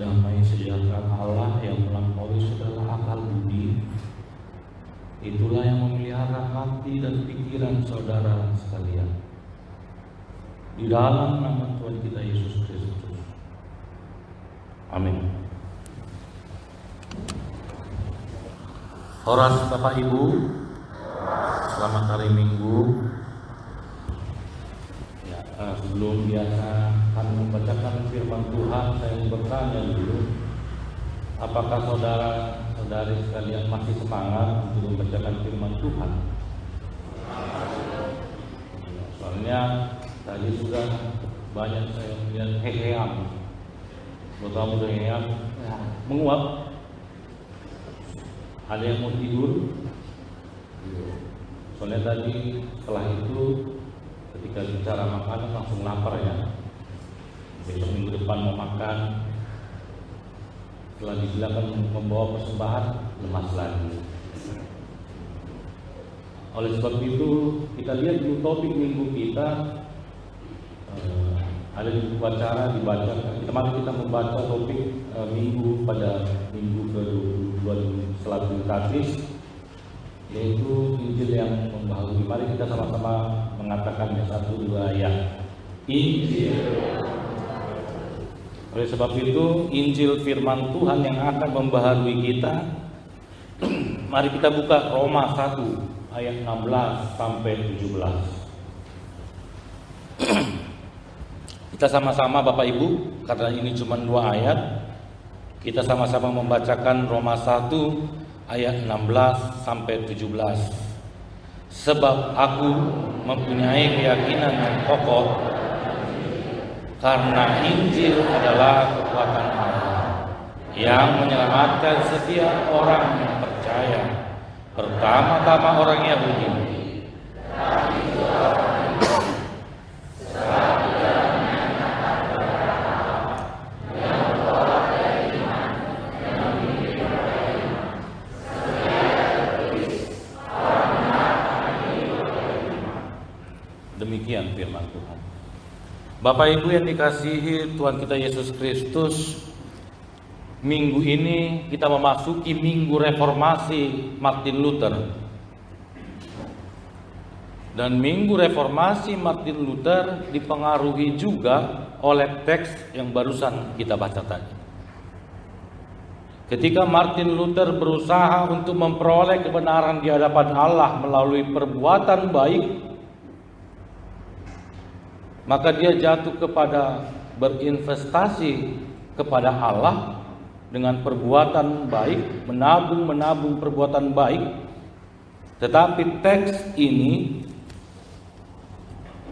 damai sejahtera Allah yang melampaui segala akal budi, itulah yang memelihara hati dan pikiran saudara sekalian di dalam nama Tuhan kita Yesus Kristus. Amin. Horas Bapak Ibu, selamat hari Minggu. Sebelum biasa kami membacakan firman Tuhan, saya ingin bertanya dulu, apakah saudara-saudari sekalian masih semangat untuk membacakan firman Tuhan? Soalnya tadi sudah banyak saya melihat heheam, terutama heheam menguap. Ada yang mau tidur, soalnya tadi setelah itu ketika bicara makanan langsung lapar ya. Besok minggu depan mau makan, setelah dibilangkan membawa persembahan, lemas lagi. Oleh sebab itu kita lihat dulu topik minggu kita, ada di buku acara dibacakan. Mari kita membaca topik minggu pada minggu ke-22 setelah Trinitatis, yaitu Injil yang membaharui. Mari kita sama-sama mengatakannya 1-2 ayat. Injil. Oleh sebab itu Injil firman Tuhan yang akan membaharui kita. Mari kita buka Roma 1 ayat 16 sampai 17. Kita sama-sama Bapak Ibu, karena ini cuma 2 ayat, kita sama-sama membacakan Roma 1 ayat 16 sampai 17. Sebab aku mempunyai keyakinan yang kokoh, karena Injil adalah kekuatan Allah yang menyelamatkan setiap orang yang percaya, pertama-tama orang Yahudi. Demikian firman Tuhan. Bapak Ibu yang dikasihi Tuhan kita Yesus Kristus, minggu ini kita memasuki minggu reformasi Martin Luther. Dan minggu reformasi Martin Luther dipengaruhi juga oleh teks yang barusan kita baca tadi. Ketika Martin Luther berusaha untuk memperoleh kebenaran di hadapan Allah melalui perbuatan baik, maka dia jatuh kepada berinvestasi kepada Allah dengan perbuatan baik, menabung perbuatan baik. Tetapi teks ini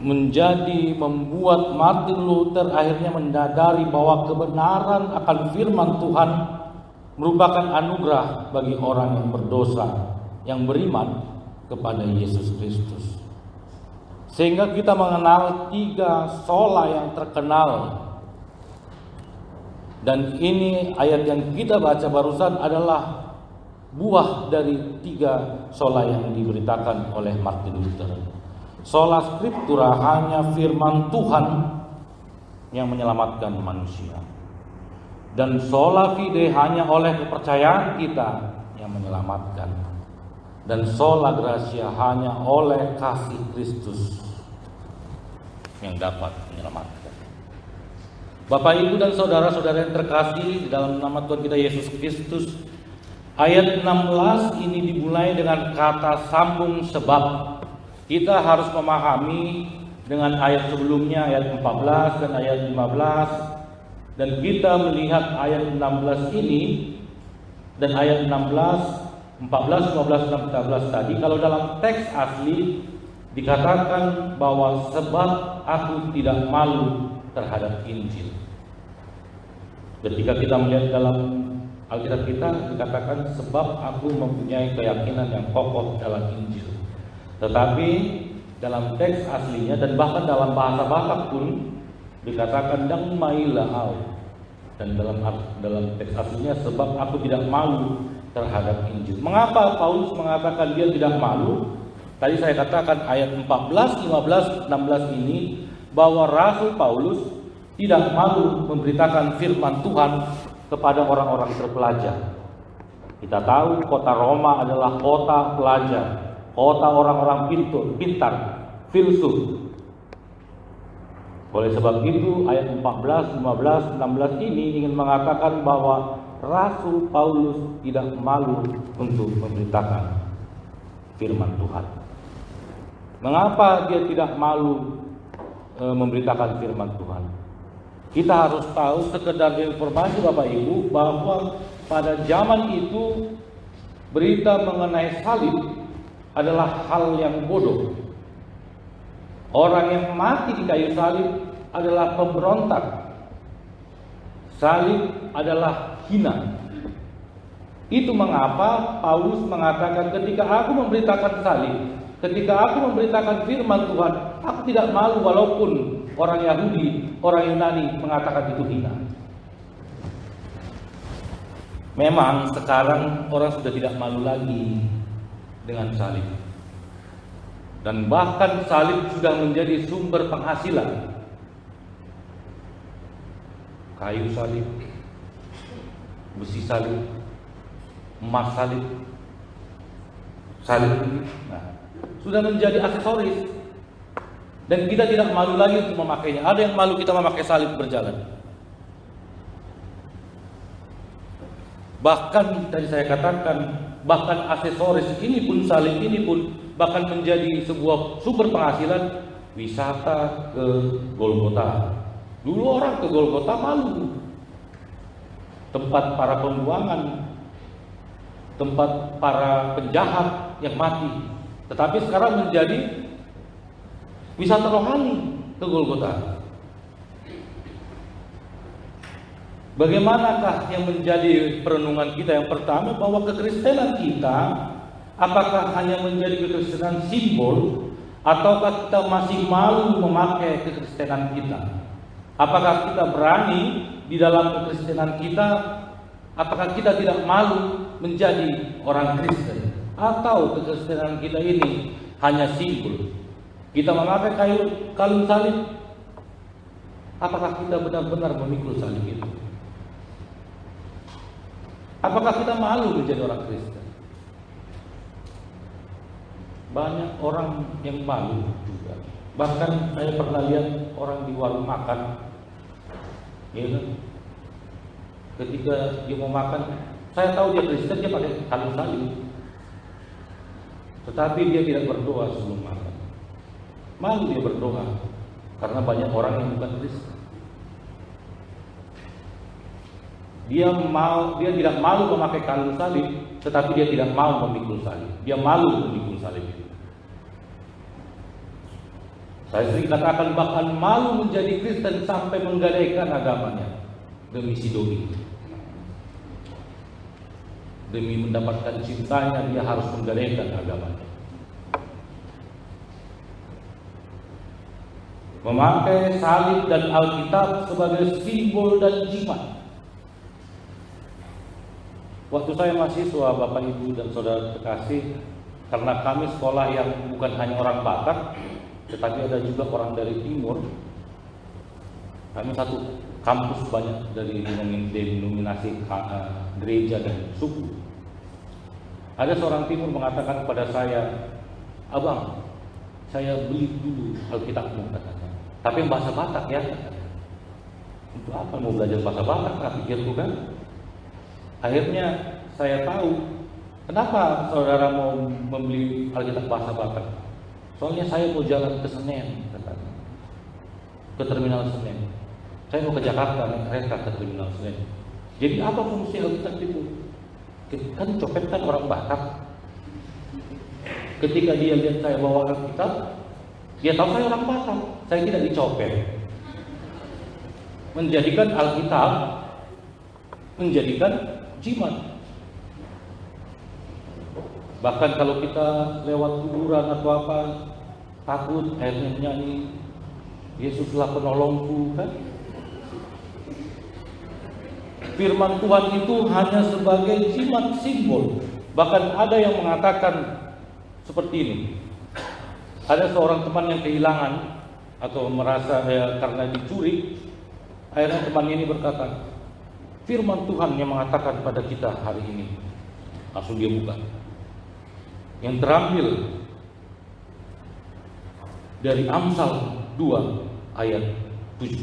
membuat Martin Luther akhirnya menyadari bahwa kebenaran akan firman Tuhan merupakan anugerah bagi orang yang berdosa, yang beriman kepada Yesus Kristus. Sehingga kita mengenal 3 sola yang terkenal. Dan ini ayat yang kita baca barusan adalah buah dari 3 sola yang diberitakan oleh Martin Luther. Sola Scriptura hanya firman Tuhan yang menyelamatkan manusia. Dan sola fide hanya oleh kepercayaan kita yang menyelamatkan. Dan sola gratia hanya oleh kasih Kristus yang dapat menyelamatkan. Bapak Ibu dan saudara-saudara yang terkasih di dalam nama Tuhan kita Yesus Kristus, ayat 16 ini dimulai dengan kata sambung sebab. Kita harus memahami dengan ayat sebelumnya, ayat 14 dan ayat 15, dan kita melihat ayat 16 ini dan ayat 16, 14, 15, 16, 14 tadi. Kalau dalam teks asli dikatakan bahwa sebab aku tidak malu terhadap Injil. Ketika kita melihat dalam Alkitab kita dikatakan sebab aku mempunyai keyakinan yang kokoh dalam Injil. Tetapi dalam teks aslinya dan bahkan dalam bahasa Batak pun dikatakan dang mailau. Dan dalam teks aslinya sebab aku tidak malu terhadap Injil. Mengapa Paulus mengatakan dia tidak malu? Tadi saya katakan ayat 14, 15, 16 ini bahwa Rasul Paulus tidak malu memberitakan firman Tuhan kepada orang-orang terpelajar. Kita tahu kota Roma adalah kota pelajar, kota orang-orang pintar, filsuf. Oleh sebab itu ayat 14, 15, 16 ini ingin mengatakan bahwa Rasul Paulus tidak malu untuk memberitakan firman Tuhan. Mengapa dia tidak malu memberitakan firman Tuhan? Kita harus tahu, sekedar informasi Bapak Ibu, bahwa pada zaman itu berita mengenai salib adalah hal yang bodoh. Orang yang mati di kayu salib adalah pemberontak. Salib adalah hina. Itu mengapa Paulus mengatakan, ketika aku memberitakan salib, ketika aku memberitakan firman Tuhan, aku tidak malu walaupun orang Yahudi, orang Yunani mengatakan itu hina. Memang sekarang orang sudah tidak malu lagi dengan salib. Dan bahkan salib sudah menjadi sumber penghasilan. Kayu salib, besi salib, emas salib, salib ini sudah menjadi aksesoris. Dan kita tidak malu lagi untuk memakainya. Ada yang malu kita memakai salib berjalan. Bahkan tadi saya katakan, bahkan aksesoris ini pun, salib ini pun bahkan menjadi sebuah sumber penghasilan. Wisata ke Golgota. Dulu orang ke Golgota malu. Tempat para pembuangan, tempat para penjahat yang mati. Tetapi sekarang menjadi wisata rohani ke Golgota. Bagaimanakah yang menjadi perenungan kita? Yang pertama, bahwa kekristenan kita apakah hanya menjadi kekristenan simbol, ataukah kita masih malu memakai kekristenan kita? Apakah kita berani di dalam kekristenan kita? Apakah kita tidak malu menjadi orang Kristen? Atau kekristenan kita ini hanya simbol? Kita memakai kalung salib, apakah kita benar-benar memikul salib itu? Apakah kita malu menjadi orang Kristen? Banyak orang yang malu juga. Bahkan saya pernah lihat orang di warung makan, ya kan? Ketika dia mau makan, saya tahu dia Kristen, dia pakai kalung salib, tetapi dia tidak berdoa sebelum makan. Malu dia berdoa karena banyak orang yang bukan Kristen. Dia tidak malu memakai kalung salib, tetapi dia tidak mau memikul salib. Dia malu memikul salib itu. Saya sering katakan, bahkan malu menjadi Kristen sampai menggadaikan agamanya demi si doi. Demi mendapatkan cintanya, dia harus menggadaikan agamanya. Memakai salib dan Alkitab sebagai simbol dan jimat. Waktu saya mahasiswa, Bapak Ibu dan Saudara terkasih, karena kami sekolah yang bukan hanya orang Batak, tetapi ada juga orang dari timur. Kami satu kampus banyak dari denominasi gereja dan suku. Ada seorang timur mengatakan kepada saya, "Abang, saya beli dulu Alkitabmu," katanya. "Tapi yang bahasa Batak ya." Untuk apa mau belajar bahasa Batak? Pikirku kan. Akhirnya saya tahu kenapa saudara mau membeli Alkitab bahasa Batak. Soalnya saya mau jalan ke Senen, katanya, ke Terminal Senen. Saya mau ke Jakarta naik kereta ke Terminal Senen. Jadi apa fungsi Alkitab itu? Kan copet kan orang Batak. Ketika dia lihat saya bawa Alkitab, dia tahu saya orang Batak. Saya tidak dicopet. Menjadikan Alkitab menjadikan jimat. Bahkan kalau kita lewat kuburan atau apa, takut akhirnya menyanyi Yesuslah penolongku, kan? Firman Tuhan itu hanya sebagai jimat simbol. Bahkan ada yang mengatakan seperti ini. Ada seorang teman yang kehilangan atau merasa karena dicuri, akhirnya teman ini berkata, firman Tuhan yang mengatakan pada kita hari ini. Langsung dia buka. Yang terambil dari Amsal 2 ayat 7.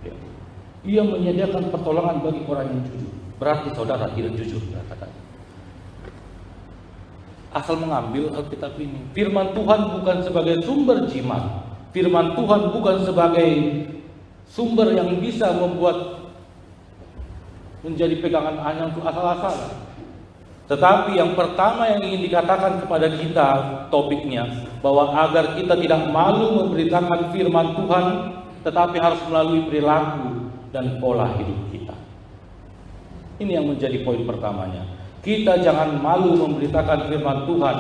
Ya. Ia menyediakan pertolongan bagi orang yang jujur. Berarti saudara tidak jujur, katanya. Asal mengambil Alkitab ini. Firman Tuhan bukan sebagai sumber jimat. Firman Tuhan bukan sebagai sumber yang bisa membuat menjadi pegangan Anda untuk asal-asalan. Tetapi yang pertama yang ingin dikatakan kepada kita topiknya, bahwa agar kita tidak malu memberitakan firman Tuhan, tetapi harus melalui perilaku dan pola hidup kita. Ini yang menjadi poin pertamanya. Kita jangan malu memberitakan firman Tuhan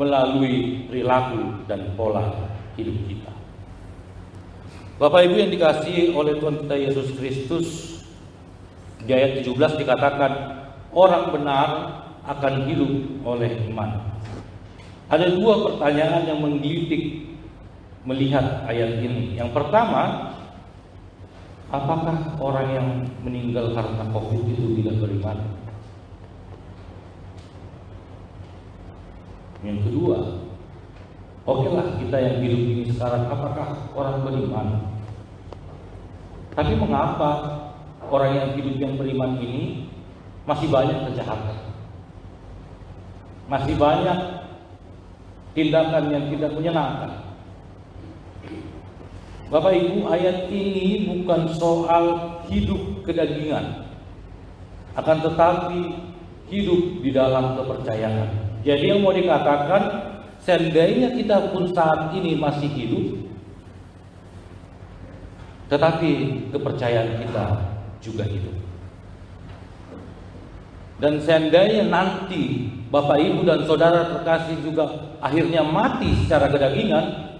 melalui perilaku dan pola hidup kita. Bapak Ibu yang dikasihi oleh Tuhan kita Yesus Kristus, di ayat 17 dikatakan orang benar akan hidup oleh iman. Ada dua pertanyaan yang menggelitik melihat ayat ini. Yang pertama, apakah orang yang meninggal karena COVID itu tidak beriman? Yang kedua, okelah kita yang hidup ini sekarang, apakah orang beriman? Tapi mengapa orang yang hidup yang beriman ini masih banyak kejahatan? Masih banyak tindakan yang tidak menyenangkan. Bapak Ibu, ayat ini bukan soal hidup kedagingan, akan tetapi hidup di dalam kepercayaan. Jadi yang mau dikatakan, seandainya kita pun saat ini masih hidup, tetapi kepercayaan kita juga hidup. Dan seandainya nanti Bapak Ibu dan Saudara terkasih juga akhirnya mati secara kedagingan,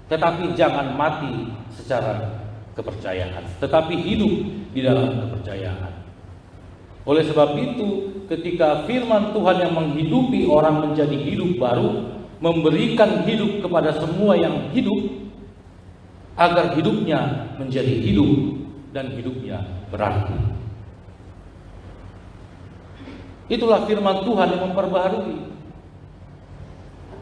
tetapi jangan mati secara kepercayaan, tetapi hidup di dalam kepercayaan. Oleh sebab itu, ketika firman Tuhan yang menghidupi orang menjadi hidup baru, memberikan hidup kepada semua yang hidup, agar hidupnya menjadi hidup dan hidupnya berarti. Itulah firman Tuhan yang memperbaharui.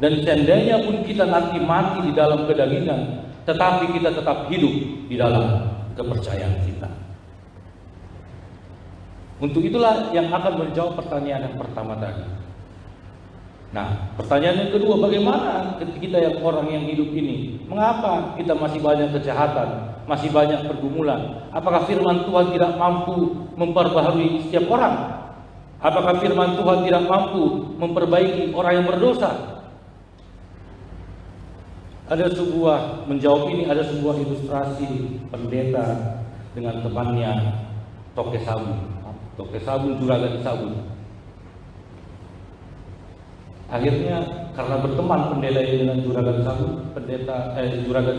Dan seandainya pun kita nanti mati di dalam kedagingan, tetapi kita tetap hidup di dalam kepercayaan kita. Untuk itulah yang akan menjawab pertanyaan yang pertama tadi. Nah, pertanyaan yang kedua, bagaimana kita yang orang yang hidup ini? Mengapa kita masih banyak kejahatan, masih banyak pergumulan? Apakah firman Tuhan tidak mampu memperbaharui setiap orang? Apakah firman Tuhan tidak mampu memperbaiki orang yang berdosa? Menjawab ini ada sebuah ilustrasi pendeta dengan temannya Toke Sabun, juragan sabun. Akhirnya karena berteman pendeta ini dengan juragan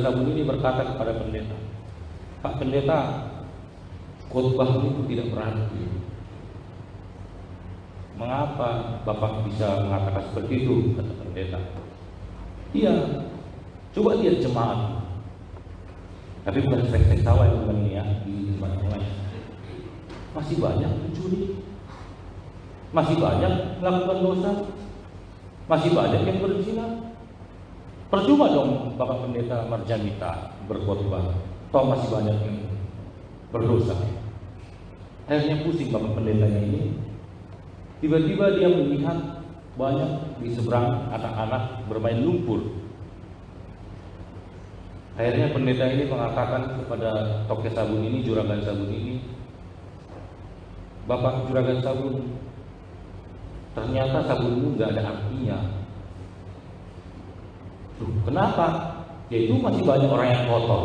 sabun ini berkata kepada pendeta, Pak Pendeta, khotbah itu tidak berarti. Mengapa Bapak bisa mengatakan seperti itu? Kata pendeta. Iya, coba lihat jemaat. Tapi bukan sek-sek sawah yang bukan ini ya, di tempat yang lain. Masih banyak mencuri, masih banyak melakukan dosa, masih banyak yang berzina. Percuma dong Bapak Pendeta Marjanita berkhotbah, toh masih banyak yang berdosa. Akhirnya pusing Bapak Pendetanya ini. Tiba-tiba dia melihat banyak di seberang anak-anak bermain lumpur. Akhirnya pendeta ini mengatakan kepada Toke Sabun ini, juragan sabun ini, Bapak juragan sabun, ternyata sabunmu nggak ada artinya. Loh, kenapa? Yaitu masih banyak orang yang kotor.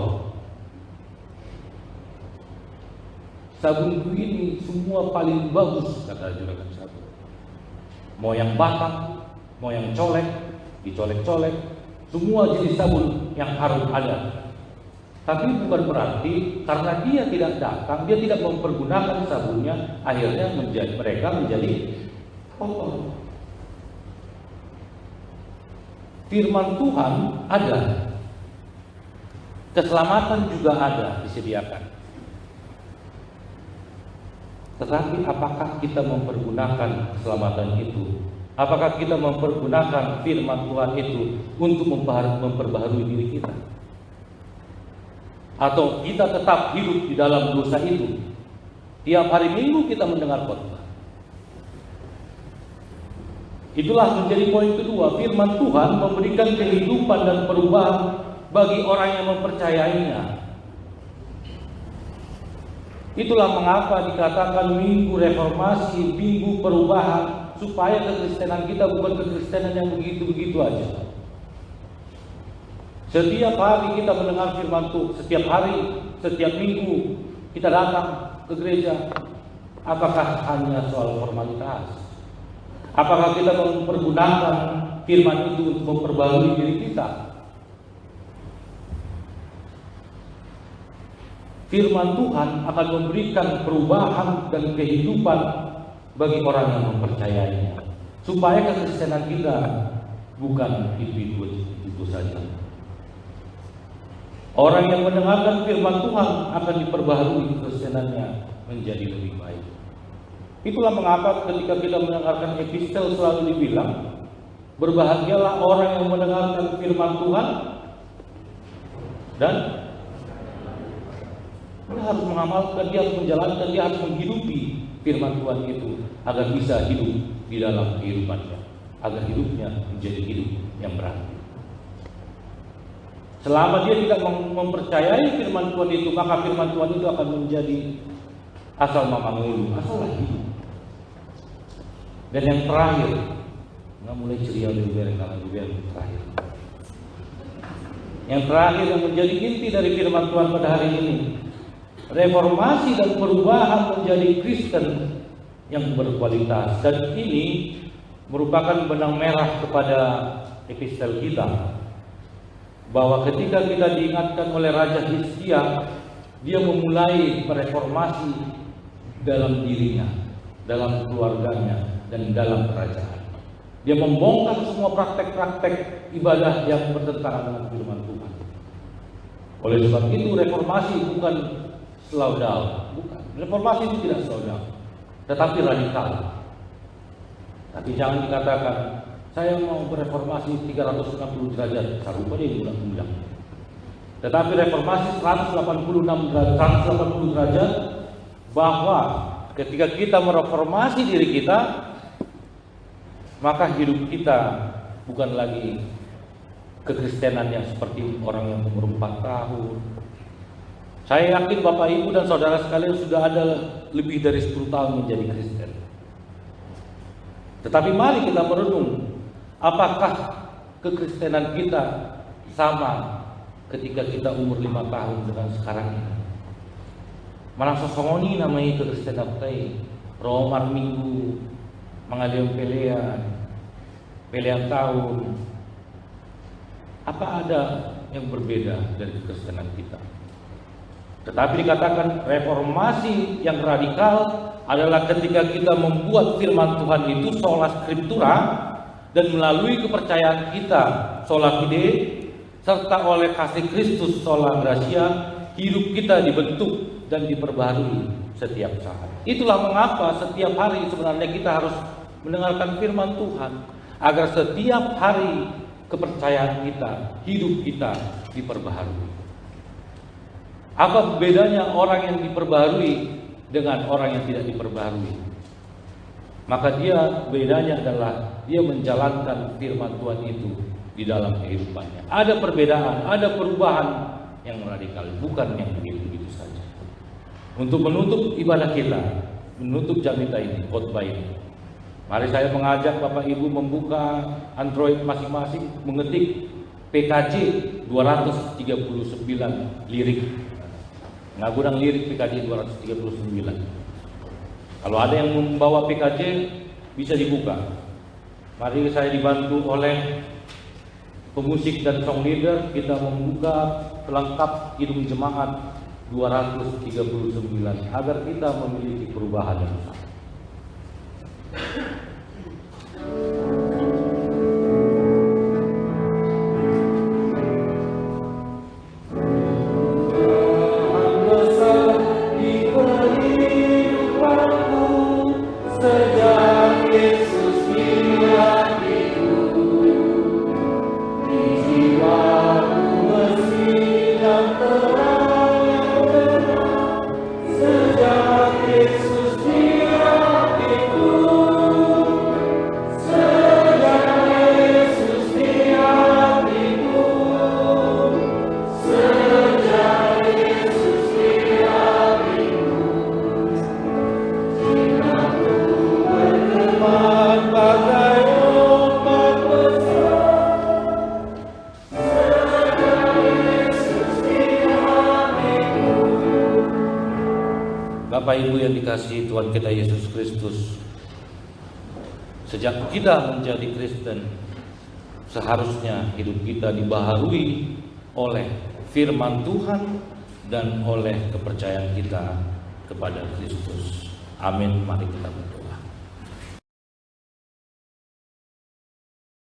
Sabunku ini semua paling bagus, kata juragan sabun. Mau yang batang, mau yang colek, dicolek-colek, semua jenis sabun yang harus ada. Tapi bukan berarti karena dia tidak datang, dia tidak mempergunakan sabunnya, akhirnya mereka menjadi kotor. Firman Tuhan ada, keselamatan juga ada disediakan. Tetapi apakah kita mempergunakan keselamatan itu? Apakah kita mempergunakan firman Tuhan itu untuk memperbaharui diri kita? Atau kita tetap hidup di dalam dosa itu? Tiap hari Minggu kita mendengar khotbah. Itulah menjadi poin kedua. Firman Tuhan memberikan kehidupan dan perubahan bagi orang yang mempercayainya. Itulah mengapa dikatakan minggu reformasi, minggu perubahan, supaya kekristenan kita bukan kekristenan yang begitu-begitu aja. Setiap hari kita mendengar firman Tuhan, setiap hari, setiap minggu kita datang ke gereja. Apakah hanya soal formalitas? Apakah kita mempergunakan firman itu untuk memperbarui diri kita? Firman Tuhan akan memberikan perubahan dan kehidupan bagi orang yang mempercayainya, supaya kekristenan kita bukan itu saja. Orang yang mendengarkan firman Tuhan akan diperbaharui kekristenannya menjadi lebih baik. Itulah mengapa ketika kita mendengarkan epistel selalu dibilang, berbahagialah orang yang mendengarkan firman Tuhan dan dia harus mengamalkan, dia harus menjalankan, dia harus menghidupi firman Tuhan itu agar bisa hidup di dalam kehidupannya, agar hidupnya menjadi hidup yang berarti. Selama dia tidak mempercayai firman Tuhan itu, maka firman Tuhan itu akan menjadi asal mamangulu, asal hidup. Dan yang terakhir, nggak mulai ceria lebih terakhir. Yang terakhir yang menjadi inti dari firman Tuhan pada hari ini, reformasi dan perubahan menjadi Kristen yang berkualitas. Dan ini merupakan benang merah kepada epistel kita, bahwa ketika kita diingatkan oleh Raja Hizkia, dia memulai reformasi dalam dirinya, dalam keluarganya, dan dalam kerajaan. Dia membongkar semua praktek-praktek ibadah yang bertentangan dengan firman Tuhan. Oleh sebab itu reformasi bukan slow down, bukan. Reformasi itu tidak slow down, tetapi radikal. Tapi jangan dikatakan saya mau bereformasi 360 derajat, sarupa dia diulang-ulang. Tetapi reformasi 180 derajat, bahwa ketika kita mereformasi diri kita, maka hidup kita bukan lagi kekristenan yang seperti orang yang umur 4 tahun. Saya yakin Bapak Ibu dan saudara sekalian sudah ada lebih dari 10 tahun menjadi Kristen. Tetapi mari kita merenung, apakah kekristenan kita sama ketika kita umur 5 tahun dengan sekarang ini? Malah sosongoni namanya kekristenan kita, Romar Minggu, mengalian pelean tahun. Apa ada yang berbeda dari kekristenan kita? Tetapi dikatakan reformasi yang radikal adalah ketika kita membuat firman Tuhan itu sola scriptura, dan melalui kepercayaan kita sola fide, serta oleh kasih Kristus sola gratia, hidup kita dibentuk dan diperbaharui setiap saat. Itulah mengapa setiap hari sebenarnya kita harus mendengarkan firman Tuhan, agar setiap hari kepercayaan kita, hidup kita diperbaharui. Apa bedanya orang yang diperbaharui dengan orang yang tidak diperbaharui? Maka dia bedanya adalah dia menjalankan firman Tuhan itu di dalam kehidupannya. Ada perbedaan, ada perubahan yang radikal, bukan yang begitu-begitu saja. Untuk menutup ibadah kita, menutup jamita ini, khotbah ini, mari saya mengajak Bapak Ibu membuka Android masing-masing, mengetik PKJ 239 lirik. Ngagudang lirik PKJ 239. Kalau ada yang membawa PKJ bisa dibuka. Mari saya dibantu oleh pemusik dan song leader, kita membuka pelengkap Kidung Jemaat 239 agar kita memiliki perubahan yang besar. Di kehidupan Bapak Ibu yang dikasihi Tuhan kita Yesus Kristus, sejak kita menjadi Kristen, seharusnya hidup kita dibaharui oleh firman Tuhan dan oleh kepercayaan kita kepada Kristus. Amin. Mari kita berdoa.